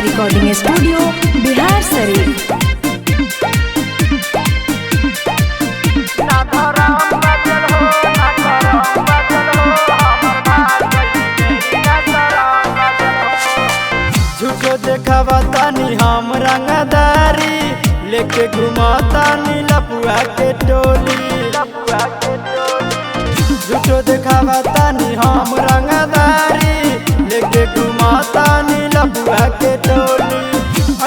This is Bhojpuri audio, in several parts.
Recording studio Bihar Sharif. झूठो देखावा तानी हम रंगदारी लेके घुमाता नी लपुआ के टोली। झूठो देखावा तानी हम रंगदारी लेके घुमाता नी लपुआ के टोली।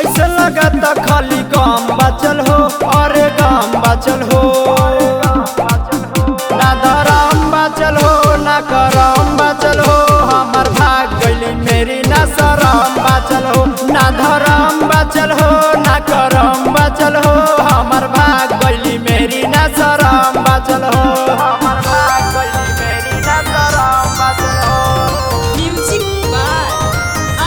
ऐसा लगता खाली गाम बचल हो, अरे गाम बचल हो। ना धराम बचल हो ना करम बचल हो, हमर भाग गइली मेरी ना शरम बचल हो। ना धराम बचल हो ना करम बचल हो, हमर भाग गइली मेरी ना शरम बचल हो। हमर भाग गइली मेरी ना शरम बचल हो। Music by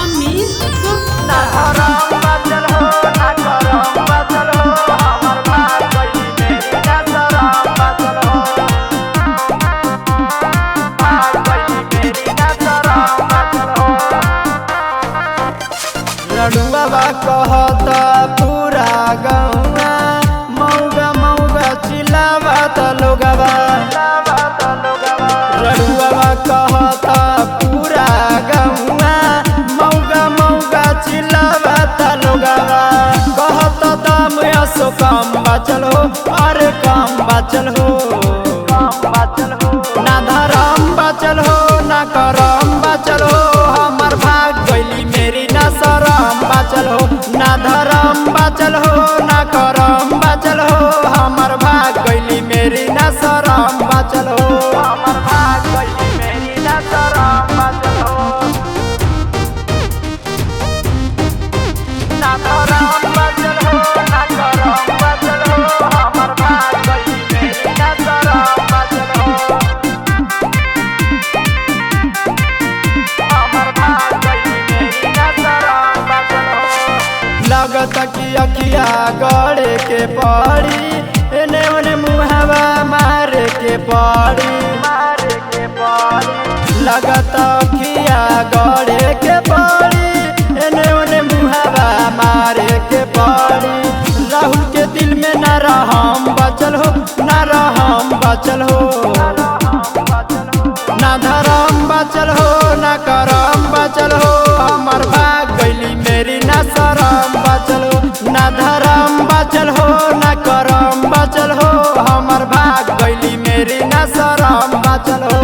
Amit Gupta. ना धराम बचल हो ना करम बचल हो, हमर भाग गइली मेरी ना शरम बचल हो। भाग गइली मेरी ना शरम बचल हो। रडुआ कहता पूरा गौवा, मौगा मौगा चिल्लावत लोगवा। रडुआ कहता पूरा गौवा, मौगा मौगा चिल्लावत लोगवा। कहता दाम असो काम बचल हो, अरे काम बचल हो। ना धराम बचल हो ना करम बचल हो, हमर भाग गइली मेरी ना शरम बचल हो। ना धराम बचल हो ना करम बचल हो, हमर भाग गइली मेरी ना शरम बचल हो। हमर भाग गइली मेरी ना शरम बचल हो। ना धराम बचल हो ना करम बचल हो, हमर भाग गइली मेरी ना शरम बचल हो। लगत कि अखिया गड़े के पड़ी, एने ओने मुहावा मारे के पड़ी। लगत अखिया गड़े के पड़ी, एने ओने मुहावा मारे के पड़ी। राहुल के दिल में न रहम बचल हो न रहम बचल हो। ना धराम बचल हो ना करम बचल हो, हमर भाग गइली मेरी ना शरम बचल हो। ना धराम बचल हो ना करम बचल हो, हमर भाग गइली मेरी ना शरम बचल हो।